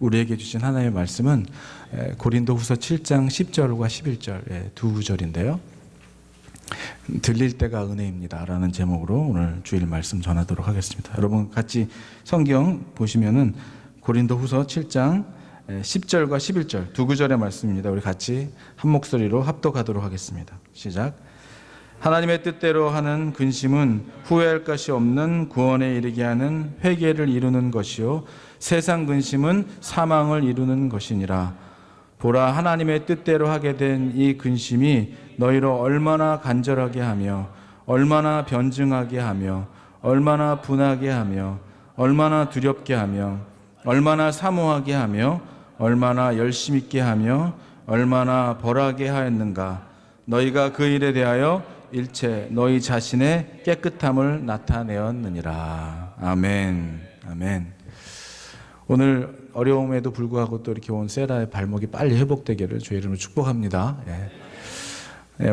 우리에게 주신 하나님의 말씀은 고린도후서 7장 10절과 11절 두 구절인데요. 들릴 때가 은혜입니다 라는 제목으로 오늘 주일 말씀 전하도록 하겠습니다. 여러분 같이 성경 보시면은 고린도후서 7장 10절과 11절 두 구절의 말씀입니다. 우리 같이 한 목소리로 합독하도록 하겠습니다. 시작. 하나님의 뜻대로 하는 근심은 후회할 것이 없는 구원에 이르게 하는 회개를 이루는 것이요 세상 근심은 사망을 이루는 것이니라. 보라, 하나님의 뜻대로 하게 된 이 근심이 너희로 얼마나 간절하게 하며 얼마나 변증하게 하며 얼마나 분하게 하며 얼마나 두렵게 하며 얼마나 사모하게 하며 얼마나 열심 있게 하며 얼마나 벌하게 하였는가. 너희가 그 일에 대하여 일체 너희 자신의 깨끗함을 나타내었느니라. 아멘. 아멘. 오늘 어려움에도 불구하고 또 이렇게 온 세라의 발목이 빨리 회복되기를 주의 이름으로 축복합니다.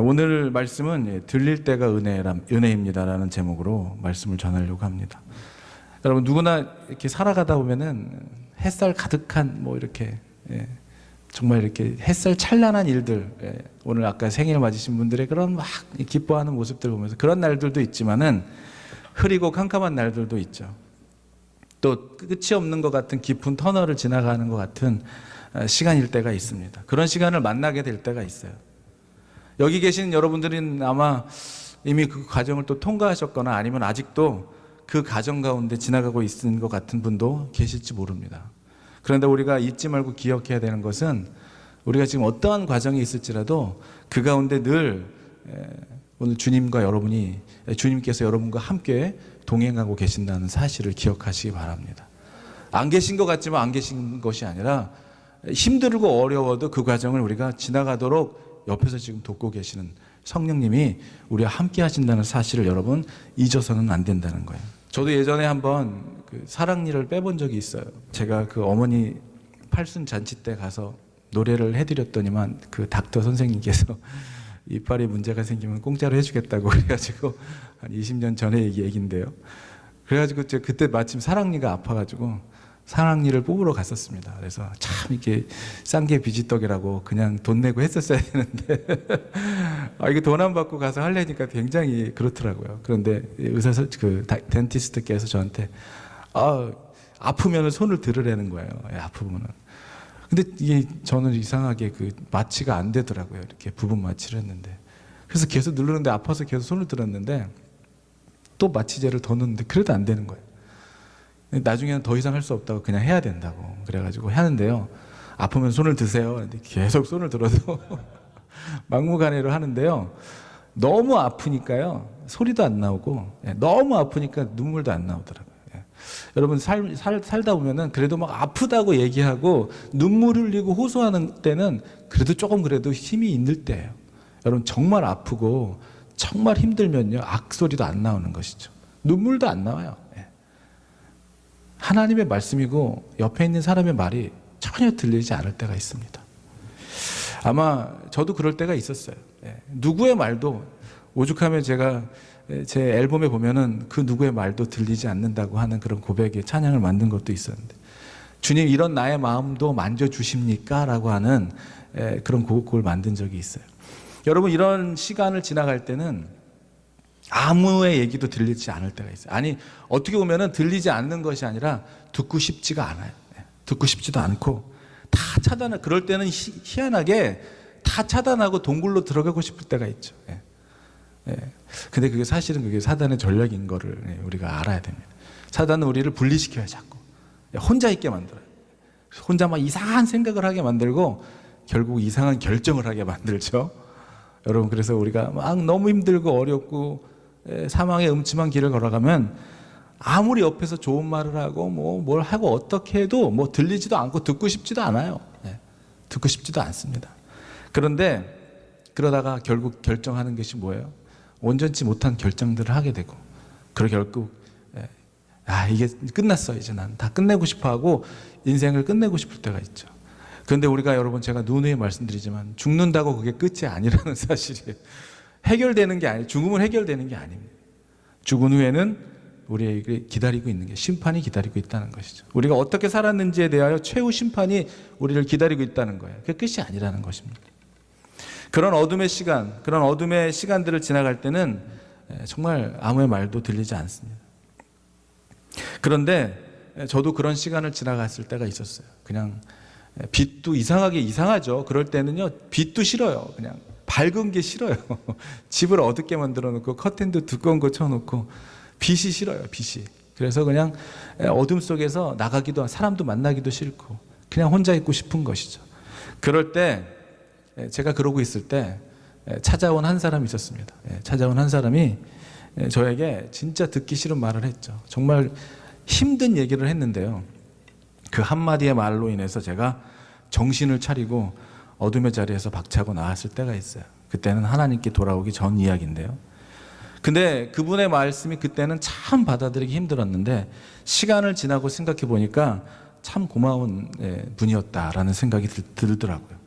오늘 말씀은 들릴 때가 은혜입니다라는 제목으로 말씀을 전하려고 합니다. 여러분 누구나 이렇게 살아가다 보면은 햇살 가득한 뭐 이렇게 정말 이렇게 햇살 찬란한 일들, 오늘 아까 생일 맞으신 분들의 그런 막 기뻐하는 모습들 보면서 그런 날들도 있지만은 흐리고 캄캄한 날들도 있죠. 또 끝이 없는 것 같은 깊은 터널을 지나가는 것 같은 시간일 때가 있습니다. 그런 시간을 만나게 될 때가 있어요. 여기 계신 여러분들은 아마 이미 그 과정을 또 통과하셨거나 아니면 아직도 그 과정 가운데 지나가고 있는 것 같은 분도 계실지 모릅니다. 그런데 우리가 잊지 말고 기억해야 되는 것은 우리가 지금 어떠한 과정이 있을지라도 그 가운데 늘 오늘 주님께서 여러분과 함께 동행하고 계신다는 사실을 기억하시기 바랍니다. 안 계신 것 같지만 안 계신 것이 아니라 힘들고 어려워도 그 과정을 우리가 지나가도록 옆에서 지금 돕고 계시는 성령님이 우리와 함께 하신다는 사실을 여러분 잊어서는 안 된다는 거예요. 저도 예전에 한번 그 사랑니를 빼본 적이 있어요. 제가 그 어머니 팔순 잔치 때 가서 노래를 해드렸더니만 그 닥터 선생님께서 이빨에 문제가 생기면 공짜로 해주겠다고 그래가지고 한 20년 전에 얘기인데요. 그래가지고 제가 그때 마침 사랑니가 아파가지고 사랑니를 뽑으러 갔었습니다. 그래서 참 이렇게 싼 게 비지떡이라고 그냥 돈 내고 했었어야 되는데 이게 돈 안 받고 가서 하려니까 굉장히 그렇더라고요. 그런데 덴티스트께서 저한테 아프면 손을 들으라는 거예요. 아프면은. 근데 이게 저는 이상하게 그 마취가 안 되더라고요. 이렇게 부분 마취를 했는데. 그래서 계속 누르는데 아파서 계속 손을 들었는데 또 마취제를 더 넣는데 그래도 안 되는 거예요. 나중에는 더 이상 할 수 없다고 그냥 해야 된다고 그래가지고 하는데요. 아프면 손을 드세요. 근데 계속 손을 들어도 막무가내로 하는데요. 너무 아프니까요. 소리도 안 나오고 너무 아프니까 눈물도 안 나오더라고요. 여러분 살다 보면은 그래도 막 아프다고 얘기하고 눈물 흘리고 호소하는 때는 그래도 조금 그래도 힘이 있는 때예요. 여러분 정말 아프고 정말 힘들면요 악소리도 안 나오는 것이죠. 눈물도 안 나와요. 하나님의 말씀이고 옆에 있는 사람의 말이 전혀 들리지 않을 때가 있습니다. 아마 저도 그럴 때가 있었어요. 누구의 말도 오죽하면 제가 제 앨범에 보면은 그 누구의 말도 들리지 않는다고 하는 그런 고백의 찬양을 만든 것도 있었는데 주님 이런 나의 마음도 만져주십니까? 라고 하는 그런 곡을 만든 적이 있어요. 여러분 이런 시간을 지나갈 때는 아무의 얘기도 들리지 않을 때가 있어요. 아니 어떻게 보면은 들리지 않는 것이 아니라 듣고 싶지가 않아요. 듣고 싶지도 않고 다 차단해. 그럴 때는 희한하게 다 차단하고 동굴로 들어가고 싶을 때가 있죠. 근데 그게 사실은 그게 사단의 전략인 거를 우리가 알아야 됩니다. 사단은 우리를 분리시켜야 자꾸 혼자 있게 만들어요. 혼자 막 이상한 생각을 하게 만들고 결국 이상한 결정을 하게 만들죠. 여러분 그래서 우리가 막 너무 힘들고 어렵고 사망의 음침한 길을 걸어가면 아무리 옆에서 좋은 말을 하고 뭘 하고 어떻게 해도 들리지도 않고 듣고 싶지도 않아요. 듣고 싶지도 않습니다. 그런데 그러다가 결국 결정하는 것이 뭐예요? 온전치 못한 결정들을 하게 되고 그리고 결국 이게 끝났어 이제 난 다 끝내고 싶어하고 인생을 끝내고 싶을 때가 있죠. 그런데 우리가 여러분 제가 누누이 말씀드리지만 죽는다고 그게 끝이 아니라는 사실이에요. 해결되는 게 아니에요. 죽음은 해결되는 게 아닙니다. 죽은 후에는 우리에게 기다리고 있는 게 심판이 기다리고 있다는 것이죠. 우리가 어떻게 살았는지에 대하여 최후 심판이 우리를 기다리고 있다는 거예요. 그게 끝이 아니라는 것입니다. 그런 어둠의 시간, 그런 어둠의 시간들을 지나갈 때는 정말 아무의 말도 들리지 않습니다. 그런데 저도 그런 시간을 지나갔을 때가 있었어요. 그냥 빛도 이상하죠. 그럴 때는요, 빛도 싫어요. 그냥 밝은 게 싫어요. 집을 어둡게 만들어 놓고 커튼도 두꺼운 거 쳐놓고 빛이 싫어요. 빛이. 그래서 그냥 어둠 속에서 나가기도, 사람도 만나기도 싫고 그냥 혼자 있고 싶은 것이죠. 그럴 때 제가 그러고 있을 때 찾아온 한 사람이 있었습니다. 찾아온 한 사람이 저에게 진짜 듣기 싫은 말을 했죠. 정말 힘든 얘기를 했는데요. 그 한마디의 말로 인해서 제가 정신을 차리고 어둠의 자리에서 박차고 나왔을 때가 있어요. 그때는 하나님께 돌아오기 전 이야기인데요. 근데 그분의 말씀이 그때는 참 받아들이기 힘들었는데 시간을 지나고 생각해 보니까 참 고마운 분이었다라는 생각이 들더라고요.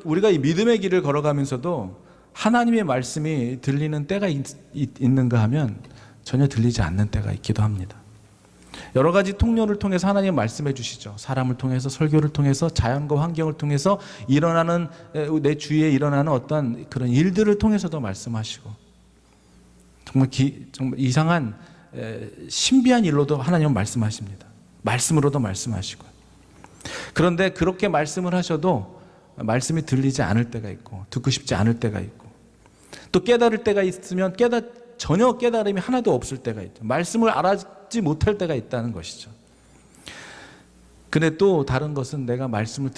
우리가 이 믿음의 길을 걸어가면서도 하나님의 말씀이 들리는 때가 있는가 하면 전혀 들리지 않는 때가 있기도 합니다. 여러 가지 통로를 통해서 하나님 말씀해 주시죠. 사람을 통해서, 설교를 통해서, 자연과 환경을 통해서 일어나는, 내 주위에 일어나는 어떤 그런 일들을 통해서도 말씀하시고 정말 이상한 신비한 일로도 하나님은 말씀하십니다. 말씀으로도 말씀하시고. 그런데 그렇게 말씀을 하셔도 말씀이 들리지 않을 때가 있고 듣고 싶지 않을 때가 있고 또 깨달을 때가 있으면 전혀 깨달음이 하나도 없을 때가 있죠. 말씀을 알아듣지 못할 때가 있다는 것이죠. 근데 또 다른 것은 내가 말씀을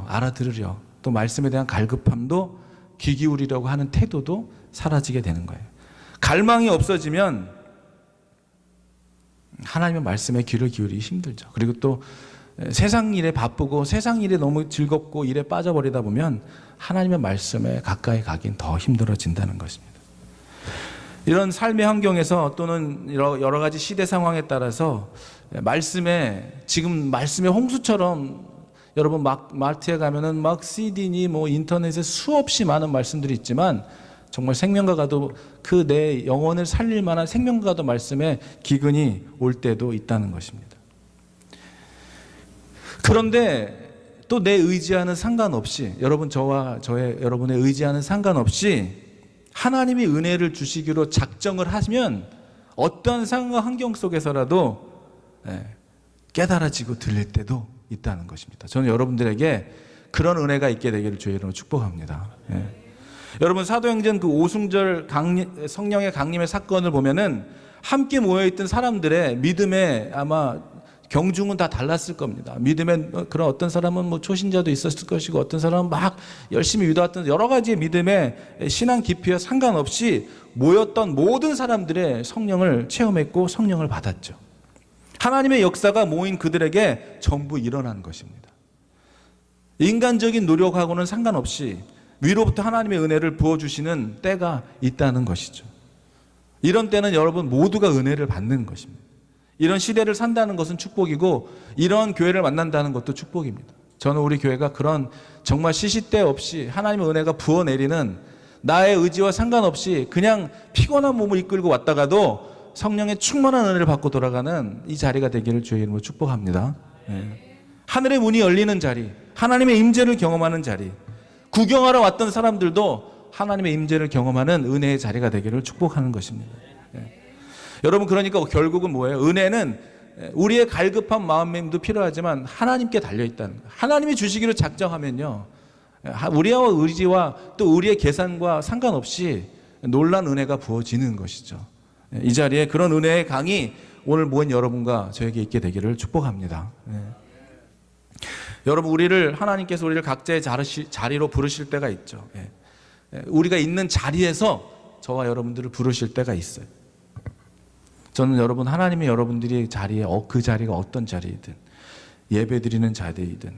알아들으려 또 말씀에 대한 갈급함도 귀 기울이려고 하는 태도도 사라지게 되는 거예요. 갈망이 없어지면 하나님의 말씀에 귀를 기울이기 힘들죠. 그리고 또 세상 일에 바쁘고 세상 일에 너무 즐겁고 일에 빠져버리다 보면 하나님의 말씀에 가까이 가긴 더 힘들어진다는 것입니다. 이런 삶의 환경에서 또는 여러 가지 시대 상황에 따라서 지금 말씀의 홍수처럼 여러분 마트에 가면은 막 CD니 인터넷에 수없이 많은 말씀들이 있지만 정말 생명과가도 그 내 영혼을 살릴 만한 생명과가도 말씀에 기근이 올 때도 있다는 것입니다. 그런데 또 내 의지와는 상관없이 여러분의 의지와는 상관없이 하나님이 은혜를 주시기로 작정을 하면 어떠한 상황과 환경 속에서라도 깨달아지고 들릴 때도 있다는 것입니다. 저는 여러분들에게 그런 은혜가 있게 되기를 주의 이름으로 축복합니다. 여러분 사도행전 그 오순절 성령의 강림의 사건을 보면은 함께 모여있던 사람들의 믿음의 아마 경중은 다 달랐을 겁니다. 믿음의 그런 어떤 사람은 초신자도 있었을 것이고 어떤 사람은 막 열심히 믿어왔던 여러 가지의 믿음의 신앙 깊이와 상관없이 모였던 모든 사람들의 성령을 체험했고 성령을 받았죠. 하나님의 역사가 모인 그들에게 전부 일어난 것입니다. 인간적인 노력하고는 상관없이 위로부터 하나님의 은혜를 부어주시는 때가 있다는 것이죠. 이런 때는 여러분 모두가 은혜를 받는 것입니다. 이런 시대를 산다는 것은 축복이고 이런 교회를 만난다는 것도 축복입니다. 저는 우리 교회가 그런 정말 시시때 없이 하나님의 은혜가 부어내리는 나의 의지와 상관없이 그냥 피곤한 몸을 이끌고 왔다가도 성령의 충만한 은혜를 받고 돌아가는 이 자리가 되기를 주의 이름으로 축복합니다. 하늘의 문이 열리는 자리, 하나님의 임재를 경험하는 자리, 구경하러 왔던 사람들도 하나님의 임재를 경험하는 은혜의 자리가 되기를 축복하는 것입니다. 여러분 그러니까 결국은 뭐예요? 은혜는 우리의 갈급한 마음도 필요하지만 하나님께 달려있다는 거예요. 하나님이 주시기로 작정하면요 우리와 의지와 또 우리의 계산과 상관없이 놀란 은혜가 부어지는 것이죠. 이 자리에 그런 은혜의 강이 오늘 모인 여러분과 저에게 있게 되기를 축복합니다. 여러분 하나님께서 우리를 각자의 자리로 부르실 때가 있죠. 우리가 있는 자리에서 저와 여러분들을 부르실 때가 있어요. 저는 여러분 하나님이 여러분들이 그 자리가 어떤 자리이든 예배드리는 자리이든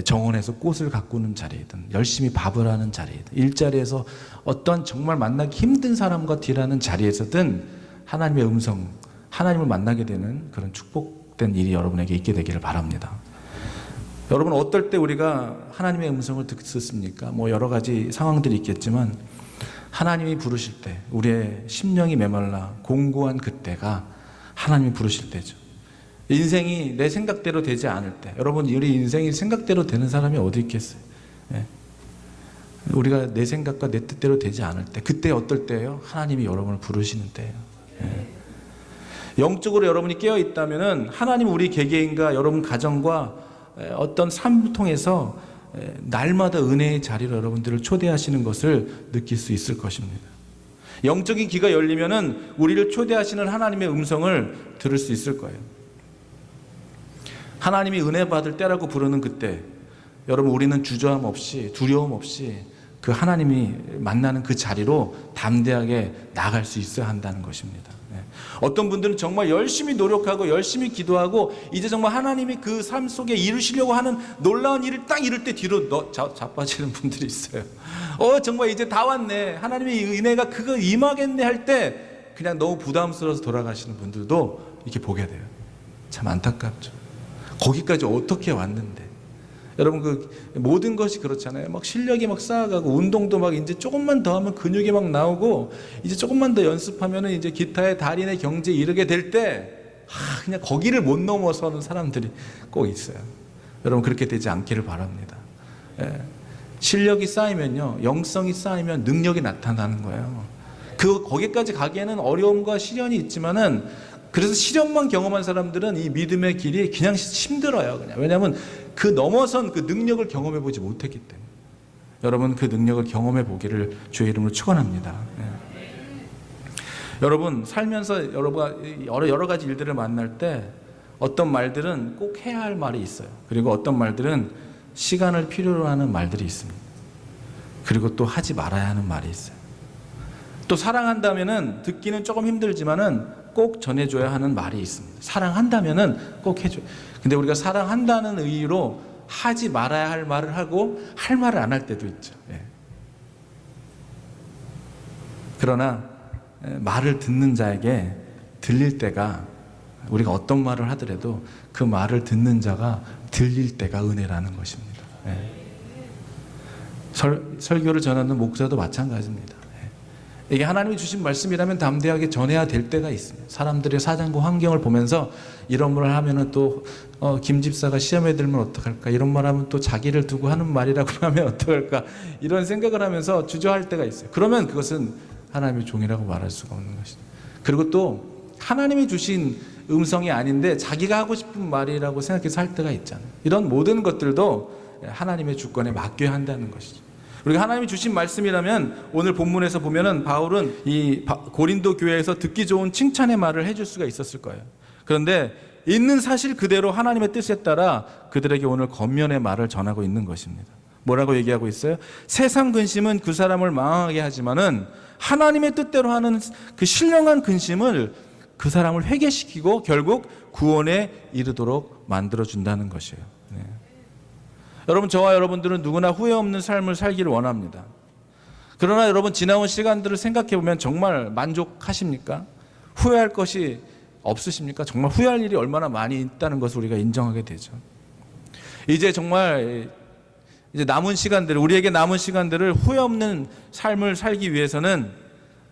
정원에서 꽃을 가꾸는 자리이든 열심히 밥을 하는 자리이든 일자리에서 어떤 정말 만나기 힘든 사람과 딜하는 자리에서든 하나님의 음성, 하나님을 만나게 되는 그런 축복된 일이 여러분에게 있게 되기를 바랍니다. 여러분 어떨 때 우리가 하나님의 음성을 듣습니까? 여러 가지 상황들이 있겠지만 하나님이 부르실 때 우리의 심령이 메말라 공고한 그때가 하나님이 부르실 때죠. 인생이 내 생각대로 되지 않을 때, 여러분 우리 인생이 생각대로 되는 사람이 어디 있겠어요? 예. 우리가 내 생각과 내 뜻대로 되지 않을 때, 그때 어떨 때예요? 하나님이 여러분을 부르시는 때예요. 예. 영적으로 여러분이 깨어 있다면은 하나님 우리 개개인과 여러분 가정과 어떤 삶을 통해서 날마다 은혜의 자리로 여러분들을 초대하시는 것을 느낄 수 있을 것입니다. 영적인 귀가 열리면은 우리를 초대하시는 하나님의 음성을 들을 수 있을 거예요. 하나님이 은혜 받을 때라고 부르는 그때, 여러분 우리는 주저함 없이 두려움 없이 그 하나님이 만나는 그 자리로 담대하게 나갈 수 있어야 한다는 것입니다. 어떤 분들은 정말 열심히 노력하고 열심히 기도하고 이제 정말 하나님이 그 삶 속에 이루시려고 하는 놀라운 일을 딱 이룰 때 뒤로 자빠지는 분들이 있어요. 정말 이제 다 왔네, 하나님의 은혜가 그거 임하겠네 할 때 그냥 너무 부담스러워서 돌아가시는 분들도 이렇게 보게 돼요. 참 안타깝죠. 거기까지 어떻게 왔는데. 여러분 그 모든 것이 그렇잖아요. 막 실력이 막 쌓아가고 운동도 막 이제 조금만 더 하면 근육이 막 나오고 이제 조금만 더 연습하면은 이제 기타의 달인의 경지에 이르게 될 때 그냥 거기를 못 넘어서는 사람들이 꼭 있어요. 여러분 그렇게 되지 않기를 바랍니다. 실력이 쌓이면요, 영성이 쌓이면 능력이 나타나는 거예요. 거기까지 가기에는 어려움과 시련이 있지만은, 그래서 시련만 경험한 사람들은 이 믿음의 길이 그냥 힘들어요. 그냥. 왜냐하면 그 넘어선 그 능력을 경험해 보지 못했기 때문에. 여러분 그 능력을 경험해 보기를 주의 이름으로 축원합니다. 여러분 살면서 여러 가지 일들을 만날 때 어떤 말들은 꼭 해야 할 말이 있어요. 그리고 어떤 말들은 시간을 필요로 하는 말들이 있습니다. 그리고 또 하지 말아야 하는 말이 있어요. 또 사랑한다면은 듣기는 조금 힘들지만은 꼭 전해줘야 하는 말이 있습니다. 사랑한다면은 꼭 해줘요. 근데 우리가 사랑한다는 의의로 하지 말아야 할 말을 하고 할 말을 안 할 때도 있죠. 그러나 말을 듣는 자에게 들릴 때가, 우리가 어떤 말을 하더라도 그 말을 듣는 자가 들릴 때가 은혜라는 것입니다. 설교를 전하는 목사도 마찬가지입니다. 이게 하나님이 주신 말씀이라면 담대하게 전해야 될 때가 있습니다. 사람들의 사정과 환경을 보면서 이런 말을 하면은 또 김 집사가 시험에 들면 어떡할까, 이런 말 하면 또 자기를 두고 하는 말이라고 하면 어떡할까, 이런 생각을 하면서 주저할 때가 있어요. 그러면 그것은 하나님의 종이라고 말할 수가 없는 것이죠. 그리고 또 하나님이 주신 음성이 아닌데 자기가 하고 싶은 말이라고 생각해서 할 때가 있잖아요. 이런 모든 것들도 하나님의 주권에 맡겨야 한다는 것이죠. 우리가 하나님이 주신 말씀이라면, 오늘 본문에서 보면은 바울은 이 고린도 교회에서 듣기 좋은 칭찬의 말을 해줄 수가 있었을 거예요. 그런데 있는 사실 그대로 하나님의 뜻에 따라 그들에게 오늘 겉면의 말을 전하고 있는 것입니다. 뭐라고 얘기하고 있어요? 세상 근심은 그 사람을 망하게 하지만은 하나님의 뜻대로 하는 그 신령한 근심을 그 사람을 회개시키고 결국 구원에 이르도록 만들어준다는 것이에요. 여러분, 저와 여러분들은 누구나 후회 없는 삶을 살기를 원합니다. 그러나 여러분, 지나온 시간들을 생각해 보면 정말 만족하십니까? 후회할 것이 없으십니까? 정말 후회할 일이 얼마나 많이 있다는 것을 우리가 인정하게 되죠. 이제 정말 남은 시간들, 우리에게 남은 시간들을 후회 없는 삶을 살기 위해서는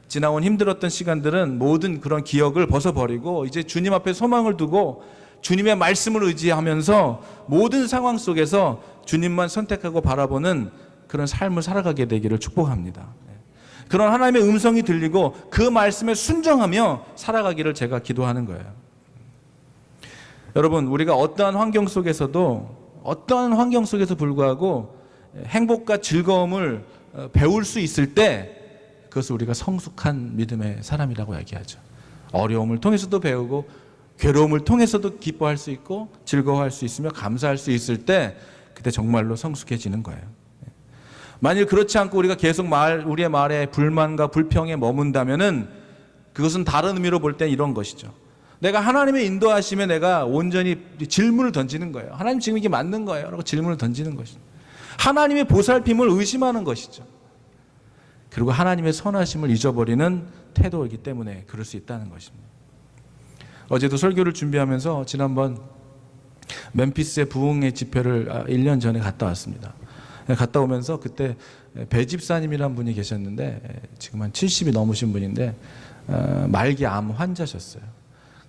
지나온 힘들었던 시간들은 모든 그런 기억을 벗어버리고 이제 주님 앞에 소망을 두고 주님의 말씀을 의지하면서 모든 상황 속에서 주님만 선택하고 바라보는 그런 삶을 살아가게 되기를 축복합니다. 그런 하나님의 음성이 들리고 그 말씀에 순종하며 살아가기를 제가 기도하는 거예요. 여러분, 우리가 어떠한 환경 속에서도, 어떠한 환경 속에서 불구하고 행복과 즐거움을 배울 수 있을 때 그것을 우리가 성숙한 믿음의 사람이라고 얘기하죠. 어려움을 통해서도 배우고 괴로움을 통해서도 기뻐할 수 있고 즐거워할 수 있으며 감사할 수 있을 때 그때 정말로 성숙해지는 거예요. 만일 그렇지 않고 우리가 계속 우리의 말에 불만과 불평에 머문다면은 그것은 다른 의미로 볼 때 이런 것이죠. 내가 하나님의 인도하심에 내가 온전히 질문을 던지는 거예요. 하나님 지금 이게 맞는 거예요? 라고 질문을 던지는 것이죠. 하나님의 보살핌을 의심하는 것이죠. 그리고 하나님의 선하심을 잊어버리는 태도이기 때문에 그럴 수 있다는 것입니다. 어제도 설교를 준비하면서 지난번 멤피스의 부흥의 집회를 1년 전에 갔다 왔습니다. 갔다 오면서 그때 배 집사님이라는 분이 계셨는데 지금 한 70이 넘으신 분인데 말기 암 환자셨어요.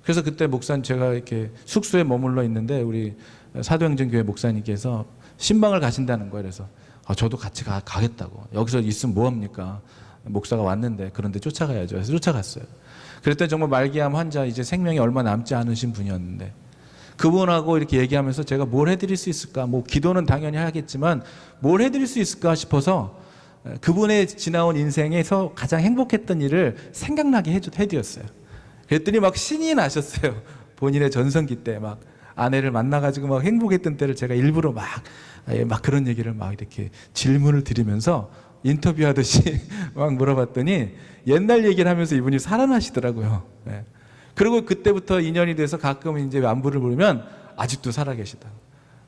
그래서 그때 목사님 제가 이렇게 숙소에 머물러 있는데 우리 사도행전교회 목사님께서 신방을 가신다는 거예요. 그래서 저도 같이 가겠다고. 여기서 있으면 뭐합니까? 목사가 왔는데 그런데 쫓아가야죠. 그래서 쫓아갔어요. 그랬더니 정말 말기암 환자 이제 생명이 얼마 남지 않으신 분이었는데 그분하고 이렇게 얘기하면서 제가 뭘 해드릴 수 있을까? 뭐 기도는 당연히 하겠지만 뭘 해드릴 수 있을까 싶어서 그분의 지나온 인생에서 가장 행복했던 일을 생각나게 해드렸어요. 그랬더니 막 신이 나셨어요. 본인의 전성기 때 막 아내를 만나가지고 막 행복했던 때를 제가 일부러 막 그런 얘기를 막 이렇게 질문을 드리면서 인터뷰하듯이 막 물어봤더니 옛날 얘기를 하면서 이분이 살아나시더라고요. 예. 그리고 그때부터 인연이 돼서 가끔 이제 안부를 물으면 아직도 살아계시다.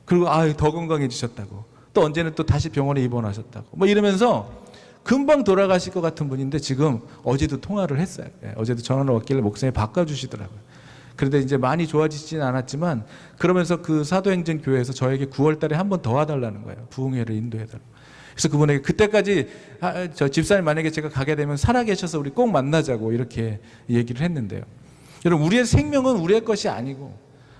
그리고 더 건강해지셨다고. 또 언제는 또 다시 병원에 입원하셨다고. 뭐 이러면서 금방 돌아가실 것 같은 분인데 지금 어제도 통화를 했어요. 예. 어제도 전화를 왔길래 목사님이 바꿔주시더라고요. 그런데 이제 많이 좋아지지는 않았지만 그러면서 그 사도행전 교회에서 저에게 9월 달에 한 번 더 와달라는 거예요. 부흥회를 인도해달라고. 그래서 그분에게 그때까지 저 집사님 만약에 제가 가게 되면 살아계셔서 우리 꼭 만나자고 이렇게 얘기를 했는데요. 여러분 우리의 생명은 우리의 것이 아니고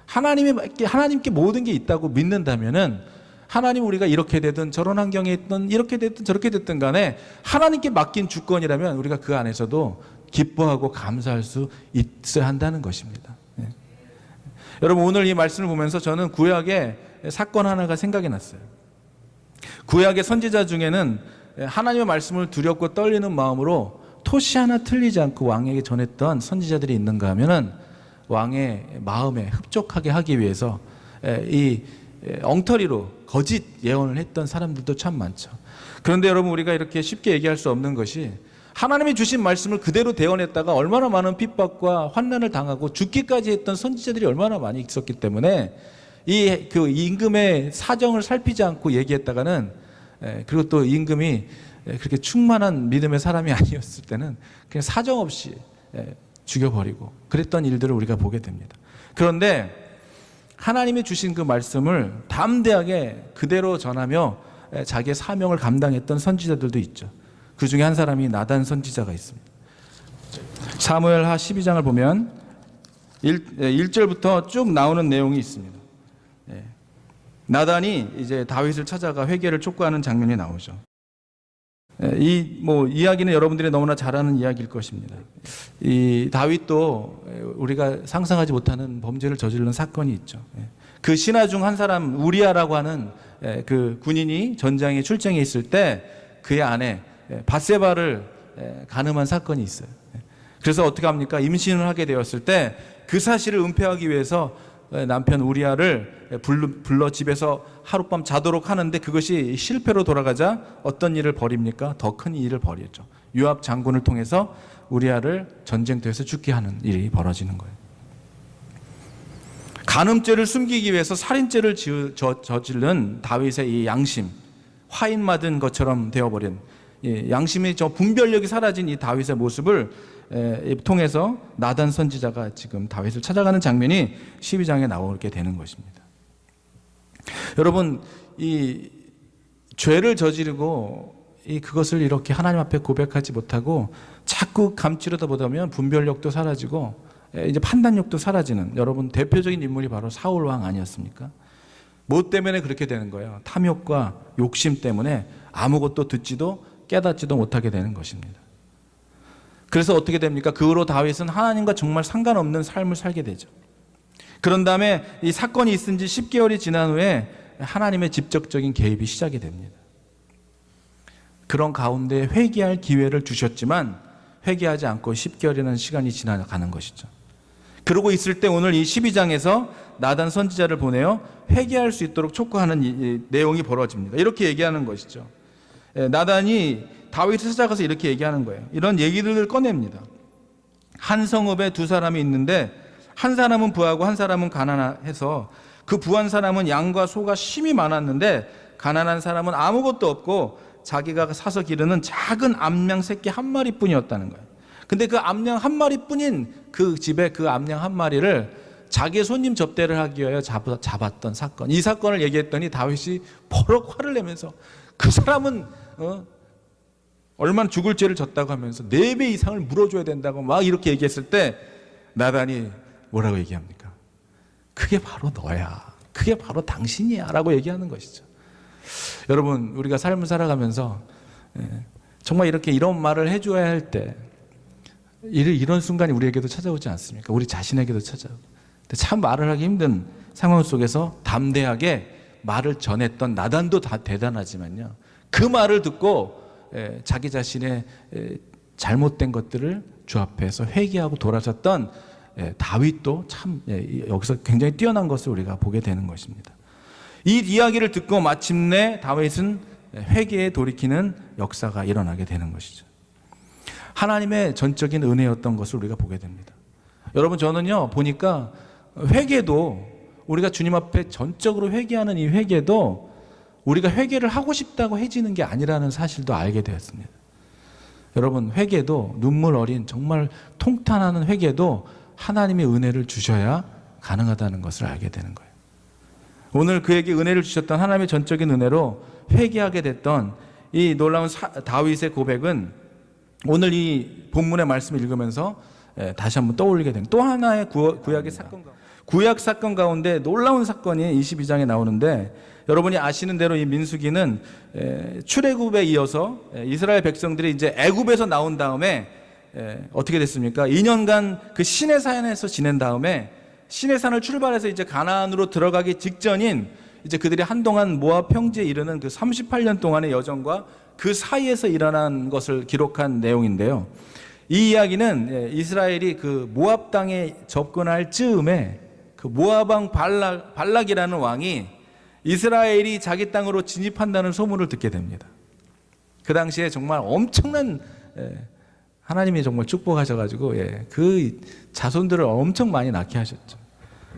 하나님께 모든 게 있다고 믿는다면은 하나님 우리가 이렇게 되든 저런 환경에 있든 이렇게 됐든 저렇게 됐든 간에 하나님께 맡긴 주권이라면 우리가 그 안에서도 기뻐하고 감사할 수 있어야 한다는 것입니다. 네. 여러분 오늘 이 말씀을 보면서 저는 구약의 사건 하나가 생각이 났어요. 구약의 선지자 중에는 하나님의 말씀을 두렵고 떨리는 마음으로 토시 하나 틀리지 않고 왕에게 전했던 선지자들이 있는가 하면은 왕의 마음에 흡족하게 하기 위해서 이 엉터리로 거짓 예언을 했던 사람들도 참 많죠. 그런데 여러분 우리가 이렇게 쉽게 얘기할 수 없는 것이 하나님이 주신 말씀을 그대로 대언했다가 얼마나 많은 핍박과 환난을 당하고 죽기까지 했던 선지자들이 얼마나 많이 있었기 때문에 그 임금의 사정을 살피지 않고 얘기했다가는 그리고 또 임금이 그렇게 충만한 믿음의 사람이 아니었을 때는 그냥 사정 없이 죽여버리고 그랬던 일들을 우리가 보게 됩니다. 그런데 하나님이 주신 그 말씀을 담대하게 그대로 전하며 자기의 사명을 감당했던 선지자들도 있죠. 그 중에 한 사람이 나단 선지자가 있습니다. 사무엘하 12장을 보면 1절부터 쭉 나오는 내용이 있습니다. 나단이 이제 다윗을 찾아가 회개를 촉구하는 장면이 나오죠. 이야기는 여러분들이 너무나 잘 아는 이야기일 것입니다. 이 다윗도 우리가 상상하지 못하는 범죄를 저지른 사건이 있죠. 그 신하 중 한 사람 우리아라고 하는 그 군인이 전장에 출정해 있을 때 그의 아내 밧세바를 간음한 사건이 있어요. 그래서 어떻게 합니까? 임신을 하게 되었을 때 그 사실을 은폐하기 위해서 남편 우리아를 불러 집에서 하룻밤 자도록 하는데 그것이 실패로 돌아가자 어떤 일을 벌입니까? 더 큰 일을 벌이죠. 요압 장군을 통해서 우리아를 전쟁터에서 죽게 하는 일이 벌어지는 거예요. 간음죄를 숨기기 위해서 살인죄를 저지른 다윗의 이 양심, 화인 맞은 것처럼 되어버린 양심의 저 분별력이 사라진 이 다윗의 모습을 통해서 나단 선지자가 지금 다윗을 찾아가는 장면이 12장에 나오게 되는 것입니다. 여러분 이 죄를 저지르고 그것을 이렇게 하나님 앞에 고백하지 못하고 자꾸 감추려다 보면 분별력도 사라지고 이제 판단력도 사라지는 여러분 대표적인 인물이 바로 사울 왕 아니었습니까? 뭐 때문에 그렇게 되는 거예요? 탐욕과 욕심 때문에 아무것도 듣지도 깨닫지도 못하게 되는 것입니다. 그래서 어떻게 됩니까? 그 후로 다윗은 하나님과 정말 상관없는 삶을 살게 되죠. 그런 다음에 이 사건이 있은 지 10개월이 지난 후에 하나님의 직접적인 개입이 시작이 됩니다. 그런 가운데 회개할 기회를 주셨지만 회개하지 않고 10개월이라는 시간이 지나가는 것이죠. 그러고 있을 때 오늘 이 12장에서 나단 선지자를 보내어 회개할 수 있도록 촉구하는 이 내용이 벌어집니다. 이렇게 얘기하는 것이죠. 나단이 다윗을 찾아가서 이렇게 얘기하는 거예요. 이런 얘기들을 꺼냅니다. 한 성읍에 두 사람이 있는데 한 사람은 부하고 한 사람은 가난해서 그 부한 사람은 양과 소가 심히 많았는데 가난한 사람은 아무것도 없고 자기가 사서 기르는 작은 암양 새끼 한 마리뿐이었다는 거예요. 근데 그 암양 한 마리뿐인 그 집에 그 암양 한 마리를 자기의 손님 접대를 하기 위하여 잡았던 사건. 이 사건을 얘기했더니 다윗이 버럭 화를 내면서 그 사람은 얼마나 죽을 죄를 졌다고 하면서 4배 이상을 물어줘야 된다고 막 이렇게 얘기했을 때 나단이 뭐라고 얘기합니까? 그게 바로 너야. 그게 바로 당신이야. 라고 얘기하는 것이죠. 여러분, 우리가 삶을 살아가면서 정말 이렇게 이런 말을 해줘야 할 때 이런 순간이 우리에게도 찾아오지 않습니까? 우리 자신에게도 찾아오고. 근데 참 말을 하기 힘든 상황 속에서 담대하게 말을 전했던 나단도 다 대단하지만요, 그 말을 듣고 자기 자신의 잘못된 것들을 주 앞에서 회개하고 돌아섰던 다윗도 참 여기서 굉장히 뛰어난 것을 우리가 보게 되는 것입니다. 이 이야기를 듣고 마침내 다윗은 회개에 돌이키는 역사가 일어나게 되는 것이죠. 하나님의 전적인 은혜였던 것을 우리가 보게 됩니다. 여러분, 저는요 보니까 회개도, 우리가 주님 앞에 전적으로 회개하는 이 회개도 우리가 회개를 하고 싶다고 해지는 게 아니라는 사실도 알게 되었습니다. 여러분, 회개도, 눈물 어린 정말 통탄하는 회개도 하나님의 은혜를 주셔야 가능하다는 것을 알게 되는 거예요. 오늘 그에게 은혜를 주셨던 하나님의 전적인 은혜로 회개하게 됐던 이 놀라운 다윗의 고백은 오늘 이 본문의 말씀을 읽으면서 다시 한번 떠올리게 됩니다. 또 하나의 구약 사건 가운데 놀라운 사건이 22장에 나오는데, 여러분이 아시는 대로 이 민수기는 출애굽에 이어서 이스라엘 백성들이 이제 애굽에서 나온 다음에 어떻게 됐습니까? 2년간 그 시내산에서 지낸 다음에 시내산을 출발해서 이제 가나안으로 들어가기 직전인, 이제 그들이 한동안 모압 평지에 이르는 그 38년 동안의 여정과 그 사이에서 일어난 것을 기록한 내용인데요. 이 이야기는 이스라엘이 그 모압 땅에 접근할 즈음에 그 모압 왕 발락이라는 왕이 이스라엘이 자기 땅으로 진입한다는 소문을 듣게 됩니다. 그 당시에 정말 엄청난, 하나님이 정말 축복하셔가지고 그 자손들을 엄청 많이 낳게 하셨죠.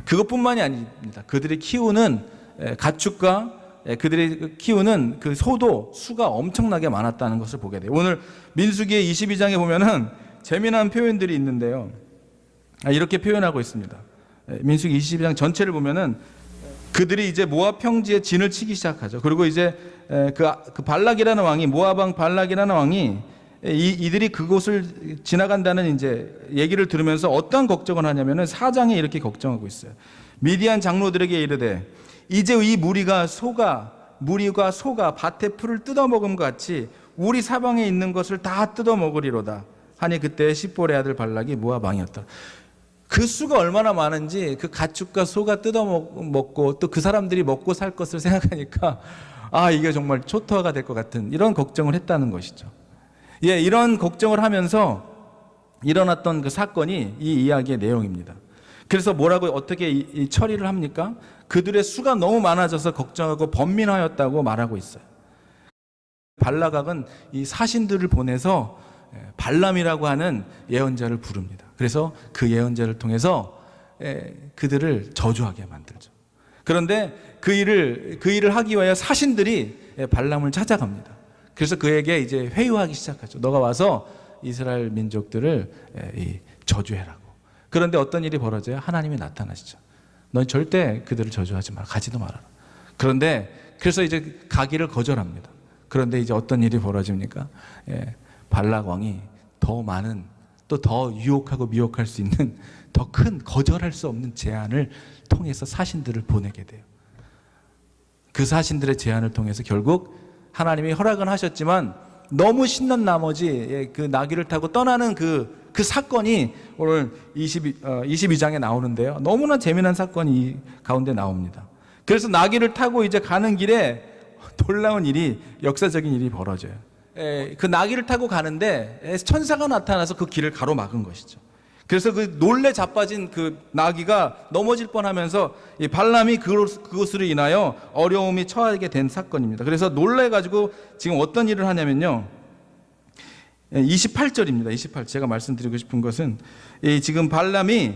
그것뿐만이 아닙니다. 그들이 키우는 가축과 그들이 키우는 그 소도 수가 엄청나게 많았다는 것을 보게 돼요. 오늘 민수기의 22장에 보면은 재미난 표현들이 있는데요, 이렇게 표현하고 있습니다. 민수기 22장 전체를 보면은 그들이 이제 모압 평지에 진을 치기 시작하죠. 그리고 이제 그 발락이라는 왕이, 모압 왕 발락이라는 왕이 이들이 그곳을 지나간다는 이제 얘기를 들으면서 어떠한 걱정을 하냐면은 4장에 이렇게 걱정하고 있어요. 미디안 장로들에게 이르되 이제 이 무리가 소가 밭의 풀을 뜯어먹음과 같이 우리 사방에 있는 것을 다 뜯어먹으리로다 하니, 그때 십볼의 아들 발락이 모압 왕이었다. 그 수가 얼마나 많은지 그 가축과 소가 뜯어먹고 또 그 사람들이 먹고 살 것을 생각하니까 이게 정말 초토화가 될 것 같은 이런 걱정을 했다는 것이죠. 이런 걱정을 하면서 일어났던 그 사건이 이 이야기의 내용입니다. 그래서 뭐라고 어떻게 이 처리를 합니까? 그들의 수가 너무 많아져서 걱정하고 번민하였다고 말하고 있어요. 발락은 이 사신들을 보내서 발람이라고 하는 예언자를 부릅니다. 그래서 그 예언자를 통해서 그들을 저주하게 만들죠. 그런데 그 일을 하기 위하여 사신들이 발람을 찾아갑니다. 그래서 그에게 이제 회유하기 시작하죠. 너가 와서 이스라엘 민족들을 저주해라고. 그런데 어떤 일이 벌어져요? 하나님이 나타나시죠. 넌 절대 그들을 저주하지 마라. 가지도 말아라. 그래서 이제 가기를 거절합니다. 그런데 이제 어떤 일이 벌어집니까? 발락 왕이 더 많은, 또 더 유혹하고 미혹할 수 있는 더 큰, 거절할 수 없는 제안을 통해서 사신들을 보내게 돼요. 그 사신들의 제안을 통해서 결국 하나님이 허락은 하셨지만 너무 신난 나머지 그 나귀를 타고 떠나는 그 사건이 오늘 22장에 나오는데요. 너무나 재미난 사건이 이 가운데 나옵니다. 그래서 나귀를 타고 이제 가는 길에 놀라운 일이, 역사적인 일이 벌어져요. 그 나귀를 타고 가는데 천사가 나타나서 그 길을 가로막은 것이죠. 그래서 그 놀래 자빠진 그 나귀가 넘어질 뻔하면서 이 발람이 그것으로 인하여 어려움이 처하게 된 사건입니다. 그래서 놀래가지고 지금 어떤 일을 하냐면요, 28절입니다. 28. 제가 말씀드리고 싶은 것은 지금 발람이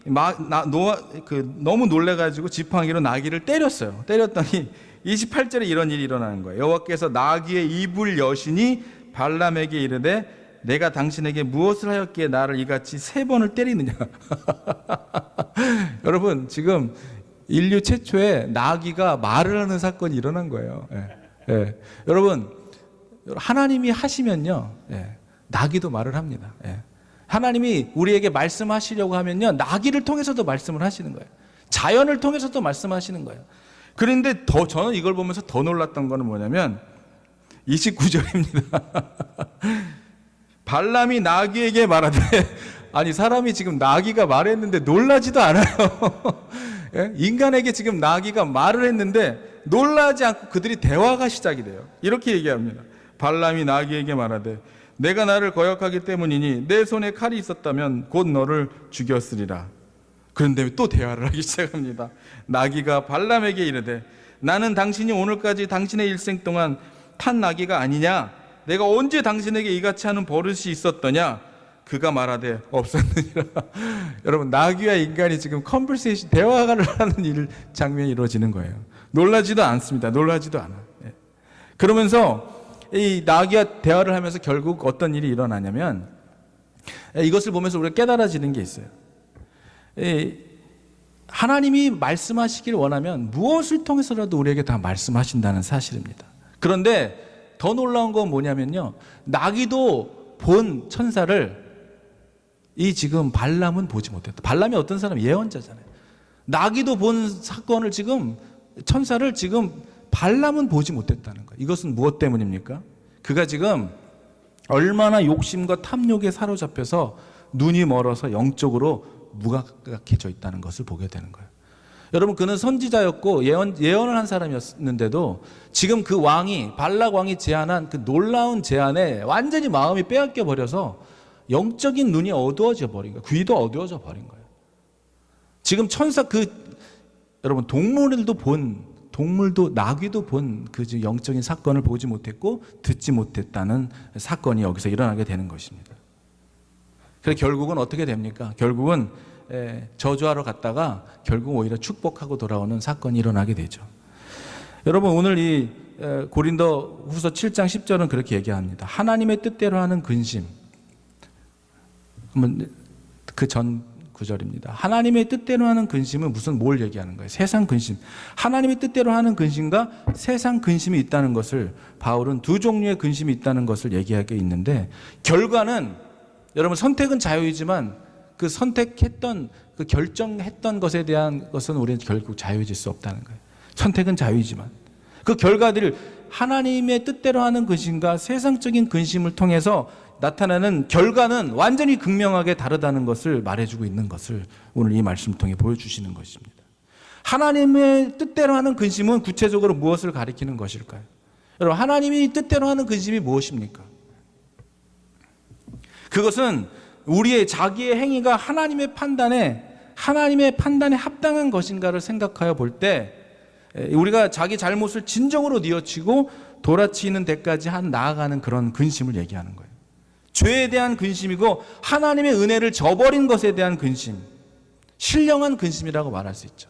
너무 놀래가지고 지팡이로 나귀를 때렸어요. 때렸더니 28절에 이런 일이 일어나는 거예요. 여호와께서 나귀의 입을 여시니 발람에게 이르되 내가 당신에게 무엇을 하였기에 나를 이같이 3번을 때리느냐. 여러분, 지금 인류 최초의 나귀가 말을 하는 사건이 일어난 거예요. 여러분, 하나님이 하시면요, 나귀도 말을 합니다. 하나님이 우리에게 말씀하시려고 하면요, 나귀를 통해서도 말씀을 하시는 거예요. 자연을 통해서도 말씀하시는 거예요. 그런데 저는 이걸 보면서 더 놀랐던 거는 뭐냐면 29절입니다. 발람이 나귀에게 말하되, 아니 사람이 지금 나귀가 말했는데 놀라지도 않아요. 인간에게 지금 나귀가 말을 했는데 놀라지 않고 그들이 대화가 시작이 돼요. 이렇게 얘기합니다. 발람이 나귀에게 말하되, 내가 나를 거역하기 때문이니 내 손에 칼이 있었다면 곧 너를 죽였으리라. 그런데 또 대화를 하기 시작합니다. 나귀가 발람에게 이르되, 나는 당신이 오늘까지 당신의 일생 동안 탄 나귀가 아니냐? 내가 언제 당신에게 이같이 하는 버릇이 있었더냐? 그가 말하되 없었느니라. 여러분, 나귀와 인간이 지금 컨버세이션, 대화를 하는 장면이 이루어지는 거예요. 놀라지도 않습니다. 놀라지도 않아. 그러면서 이 나귀와 대화를 하면서 결국 어떤 일이 일어나냐면, 이것을 보면서 우리가 깨달아지는 게 있어요. 하나님이 말씀하시길 원하면 무엇을 통해서라도 우리에게 다 말씀하신다는 사실입니다. 그런데 더 놀라운 건 뭐냐면요, 나귀도 본 천사를 이 지금 발람은 보지 못했다. 발람이 어떤 사람? 예언자잖아요. 나귀도 본 사건을 지금, 천사를 지금 발람은 보지 못했다는 거예요. 이것은 무엇 때문입니까? 그가 지금 얼마나 욕심과 탐욕에 사로잡혀서 눈이 멀어서 영적으로 무감각해져 있다는 것을 보게 되는 거예요. 여러분, 그는 선지자였고 예언을 한 사람이었는데도 지금 그 왕이, 발락 왕이 제안한 그 놀라운 제안에 완전히 마음이 빼앗겨 버려서 영적인 눈이 어두워져 버린 거예요. 귀도 어두워져 버린 거예요. 지금 천사, 여러분, 동물도 나귀도 본 그 영적인 사건을 보지 못했고 듣지 못했다는 사건이 여기서 일어나게 되는 것입니다. 그래서 결국은 어떻게 됩니까? 결국은 저주하러 갔다가 결국 오히려 축복하고 돌아오는 사건이 일어나게 되죠. 여러분, 오늘 이 고린도 후서 7장 10절은 그렇게 얘기합니다. 하나님의 뜻대로 하는 근심. 그 전 구절입니다. 하나님의 뜻대로 하는 근심은 뭘 얘기하는 거예요? 세상 근심. 하나님의 뜻대로 하는 근심과 세상 근심이 있다는 것을, 바울은 두 종류의 근심이 있다는 것을 얘기하게 있는데, 결과는, 여러분, 선택은 자유이지만 그 선택했던, 그 결정했던 것에 대한 것은 우리는 결국 자유해질 수 없다는 거예요. 선택은 자유이지만 그 결과들을, 하나님의 뜻대로 하는 근심과 세상적인 근심을 통해서 나타나는 결과는 완전히 극명하게 다르다는 것을 말해주고 있는 것을 오늘 이 말씀을 통해 보여주시는 것입니다. 하나님의 뜻대로 하는 근심은 구체적으로 무엇을 가리키는 것일까요? 여러분, 하나님이 뜻대로 하는 근심이 무엇입니까? 그것은 우리의 자기의 행위가 하나님의 판단에 합당한 것인가를 생각하여 볼 때, 우리가 자기 잘못을 진정으로 뉘어치고 돌아치는 데까지 나아가는 그런 근심을 얘기하는 거예요. 죄에 대한 근심이고 하나님의 은혜를 저버린 것에 대한 근심, 신령한 근심이라고 말할 수 있죠.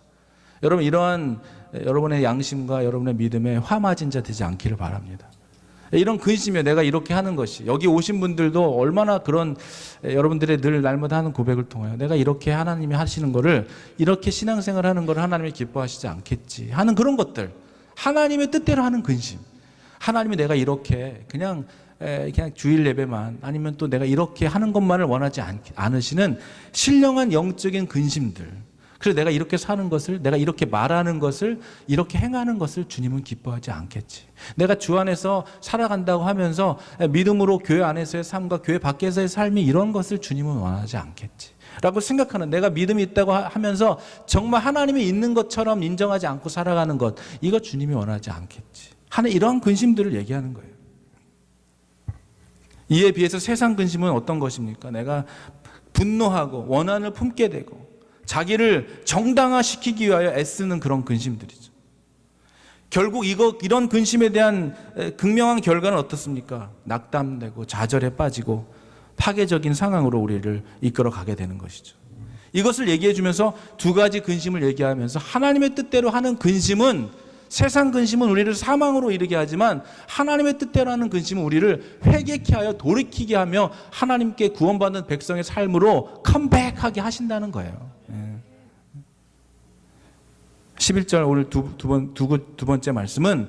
여러분, 이러한 여러분의 양심과 여러분의 믿음에 화맞은 자 되지 않기를 바랍니다. 이런 근심이에요. 내가 이렇게 하는 것이, 여기 오신 분들도 얼마나 그런, 여러분들의 늘 날마다 하는 고백을 통하여 내가 이렇게 하나님이 하시는 거를, 이렇게 신앙생활 하는 걸 하나님이 기뻐하시지 않겠지 하는 그런 것들, 하나님의 뜻대로 하는 근심. 하나님이 내가 이렇게 그냥 주일 예배만, 아니면 또 내가 이렇게 하는 것만을 원하지 않으시는 신령한 영적인 근심들. 그래서 내가 이렇게 사는 것을, 내가 이렇게 말하는 것을, 이렇게 행하는 것을 주님은 기뻐하지 않겠지. 내가 주 안에서 살아간다고 하면서 믿음으로 교회 안에서의 삶과 교회 밖에서의 삶이 이런 것을 주님은 원하지 않겠지 라고 생각하는, 내가 믿음이 있다고 하면서 정말 하나님이 있는 것처럼 인정하지 않고 살아가는 것, 이거 주님이 원하지 않겠지 하는 이러한 근심들을 얘기하는 거예요. 이에 비해서 세상 근심은 어떤 것입니까? 내가 분노하고 원한을 품게 되고 자기를 정당화시키기 위하여 애쓰는 그런 근심들이죠. 결국 이런 근심에 대한 극명한 결과는 어떻습니까? 낙담되고 좌절에 빠지고 파괴적인 상황으로 우리를 이끌어 가게 되는 것이죠. 이것을 얘기해 주면서 두 가지 근심을 얘기하면서, 하나님의 뜻대로 하는 근심은, 세상 근심은 우리를 사망으로 이르게 하지만 하나님의 뜻대로 하는 근심은 우리를 회개케 하여 돌이키게 하며 하나님께 구원받는 백성의 삶으로 컴백하게 하신다는 거예요. 11절 오늘 두 번째 말씀은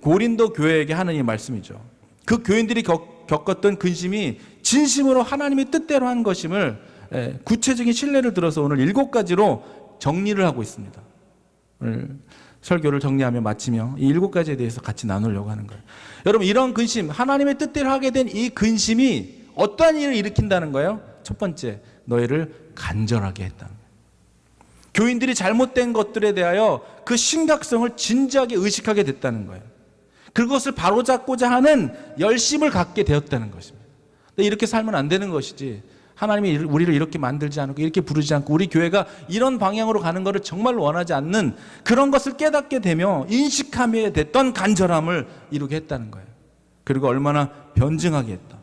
고린도 교회에게 하는 이 말씀이죠. 그 교인들이 겪었던 근심이 진심으로 하나님의 뜻대로 한 것임을 구체적인 신뢰를 들어서 오늘 7가지로 정리를 하고 있습니다. 오늘 설교를 정리하며 마치며 이 7가지에 대해서 같이 나누려고 하는 거예요. 여러분, 이런 근심, 하나님의 뜻대로 하게 된 이 근심이 어떠한 일을 일으킨다는 거예요? 첫 번째, 너희를 간절하게 했다는 거예요. 교인들이 잘못된 것들에 대하여 그 심각성을 진지하게 의식하게 됐다는 거예요. 그것을 바로잡고자 하는 열심을 갖게 되었다는 것입니다. 이렇게 살면 안 되는 것이지, 하나님이 우리를 이렇게 만들지 않고 이렇게 부르지 않고 우리 교회가 이런 방향으로 가는 것을 정말 원하지 않는 그런 것을 깨닫게 되며 인식하며 됐던 간절함을 이루게 했다는 거예요. 그리고 얼마나 변증하게 했다.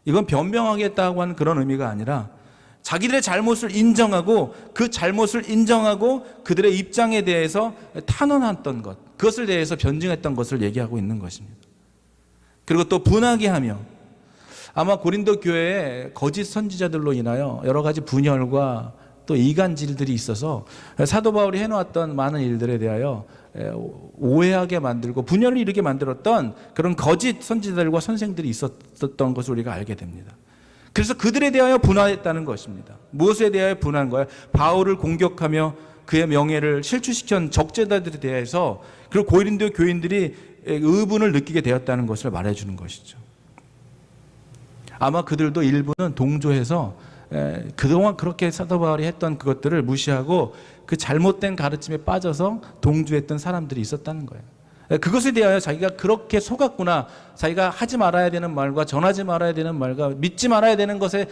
이건 변명하게 했다고 하는 그런 의미가 아니라 자기들의 잘못을 인정하고 그 잘못을 인정하고 그들의 입장에 대해서 탄원했던 것, 그것을 대해서 변증했던 것을 얘기하고 있는 것입니다. 그리고 또 분하게 하며, 아마 고린도 교회에 거짓 선지자들로 인하여 여러 가지 분열과 또 이간질들이 있어서 사도 바울이 해놓았던 많은 일들에 대하여 오해하게 만들고 분열을 일으게 만들었던 그런 거짓 선지자들과 선생들이 있었던 것을 우리가 알게 됩니다. 그래서 그들에 대하여 분화했다는 것입니다. 무엇에 대하여 분한 거예요? 바울을 공격하며 그의 명예를 실추시킨 적재자들에 대해서, 그리고 고린도 교인들이 의분을 느끼게 되었다는 것을 말해주는 것이죠. 아마 그들도 일부는 동조해서 그동안 그렇게 사도 바울이 했던 그것들을 무시하고 그 잘못된 가르침에 빠져서 동조했던 사람들이 있었다는 거예요. 그것에 대하여 자기가 그렇게 속았구나, 자기가 하지 말아야 되는 말과 전하지 말아야 되는 말과 믿지 말아야 되는 것에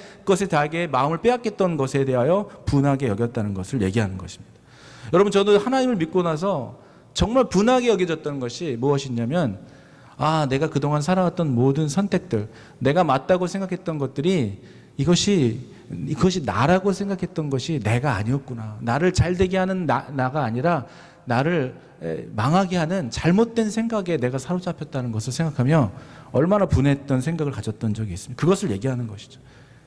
자기의 마음을 빼앗겼던 것에 대하여 분하게 여겼다는 것을 얘기하는 것입니다. 여러분, 저도 하나님을 믿고 나서 정말 분하게 여겨졌던 것이 무엇이냐면, 내가 그동안 살아왔던 모든 선택들, 내가 맞다고 생각했던 것들이 이것이 나라고 생각했던 것이 내가 아니었구나. 나를 잘되게 하는 나가 아니라 나를 망하게 하는 잘못된 생각에 내가 사로잡혔다는 것을 생각하며 얼마나 분했던 생각을 가졌던 적이 있습니다. 그것을 얘기하는 것이죠.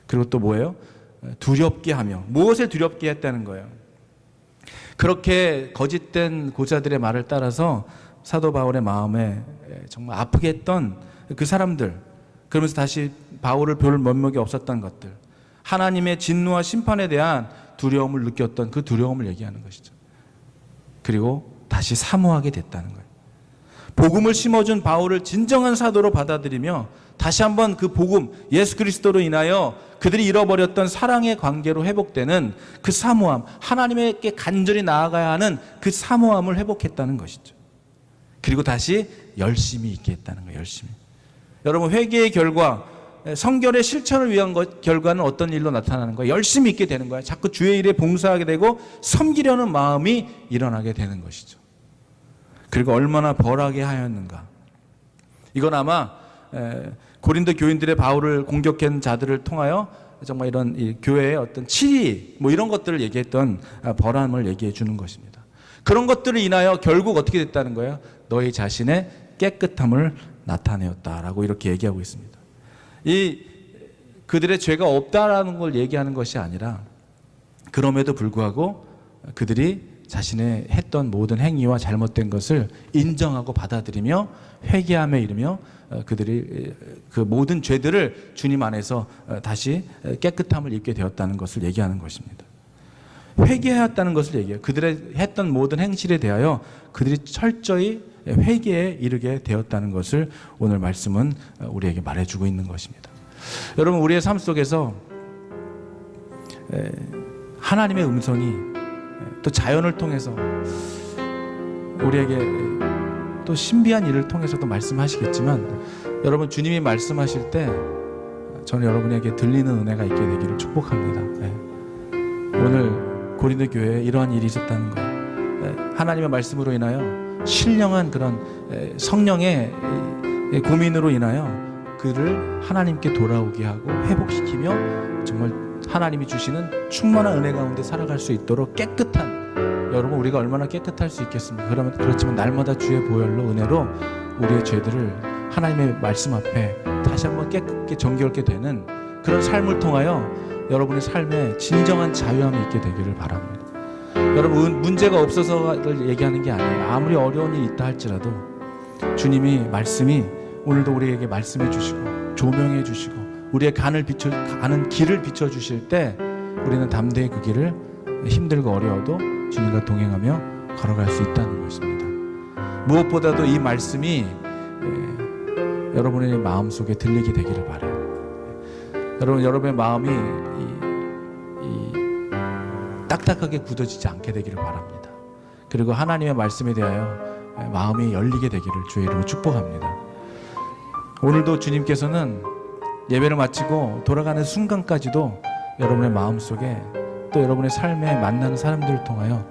그리고 또 뭐예요? 두렵게 하며, 무엇을 두렵게 했다는 거예요? 그렇게 거짓된 고자들의 말을 따라서 사도 바울의 마음에 정말 아프게 했던 그 사람들, 그러면서 다시 바울을 볼 면목이 없었던 것들, 하나님의 진노와 심판에 대한 두려움을 느꼈던 그 두려움을 얘기하는 것이죠. 그리고 다시 사모하게 됐다는 거예요. 복음을 심어준 바울을 진정한 사도로 받아들이며 다시 한번 그 복음, 예수 그리스도로 인하여 그들이 잃어버렸던 사랑의 관계로 회복되는 그 사모함, 하나님께 간절히 나아가야 하는 그 사모함을 회복했다는 것이죠. 그리고 다시 열심히 있게 했다는 거예요. 열심히. 여러분, 회개의 결과, 성결의 실천을 위한 결과는 어떤 일로 나타나는 거예요? 열심히 있게 되는 거예요. 자꾸 주의 일에 봉사하게 되고 섬기려는 마음이 일어나게 되는 것이죠. 그리고 얼마나 벌하게 하였는가. 이건 아마 고린도 교인들의 바울을 공격한 자들을 통하여 정말 이런 이 교회의 어떤 치리 이런 것들을 얘기했던 벌함을 얘기해 주는 것입니다. 그런 것들을 인하여 결국 어떻게 됐다는 거예요? 너희 자신의 깨끗함을 나타내었다라고 이렇게 얘기하고 있습니다. 그들의 죄가 없다라는 걸 얘기하는 것이 아니라, 그럼에도 불구하고 그들이 자신의 했던 모든 행위와 잘못된 것을 인정하고 받아들이며 회개함에 이르며 그들이 그 모든 죄들을 주님 안에서 다시 깨끗함을 입게 되었다는 것을 얘기하는 것입니다. 회개하였다는 것을 얘기해요. 그들의 했던 모든 행실에 대하여 그들이 철저히 회개에 이르게 되었다는 것을 오늘 말씀은 우리에게 말해주고 있는 것입니다. 여러분, 우리의 삶 속에서 하나님의 음성이 또 자연을 통해서 우리에게 또 신비한 일을 통해서도 말씀하시겠지만, 여러분, 주님이 말씀하실 때 저는 여러분에게 들리는 은혜가 있게 되기를 축복합니다. 오늘 고린도 교회에 이러한 일이 있었다는 거예요. 하나님의 말씀으로 인하여 신령한 그런 성령의 고민으로 인하여 그를 하나님께 돌아오게 하고 회복시키며 정말 하나님이 주시는 충만한 은혜 가운데 살아갈 수 있도록 깨끗한, 여러분, 우리가 얼마나 깨끗할 수 있겠습니까? 그렇지만 날마다 주의 보혈로, 은혜로 우리의 죄들을 하나님의 말씀 앞에 다시 한번 깨끗게 정결케 되는 그런 삶을 통하여 여러분의 삶에 진정한 자유함이 있게 되기를 바랍니다. 여러분, 문제가 없어서를 얘기하는 게 아니에요. 아무리 어려운 일이 있다 할지라도 주님이 말씀이 오늘도 우리에게 말씀해 주시고 조명해 주시고 우리의 가는 길을 비춰주실 때 우리는 담대히 그 길을 힘들고 어려워도 주님과 동행하며 걸어갈 수 있다는 것입니다. 무엇보다도 이 말씀이 여러분의 마음속에 들리게 되기를 바라요. 여러분의 마음이 딱딱하게 굳어지지 않게 되기를 바랍니다. 그리고 하나님의 말씀에 대하여 마음이 열리게 되기를 주의 이름으로 축복합니다. 오늘도 주님께서는 예배를 마치고 돌아가는 순간까지도 여러분의 마음속에 또 여러분의 삶에 만나는 사람들을 통하여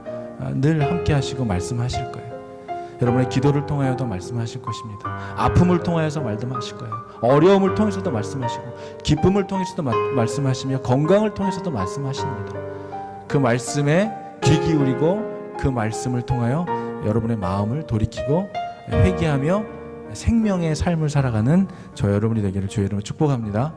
늘 함께 하시고 말씀하실 거예요. 여러분의 기도를 통하여도 말씀하실 것입니다. 아픔을 통하여서 말씀하실 거예요. 어려움을 통해서도 말씀하시고 기쁨을 통해서도 말씀하시며 건강을 통해서도 말씀하십니다. 그 말씀에 귀 기울이고 그 말씀을 통하여 여러분의 마음을 돌이키고 회개하며 생명의 삶을 살아가는 저 여러분이 되기를 주의 이름으로 축복합니다.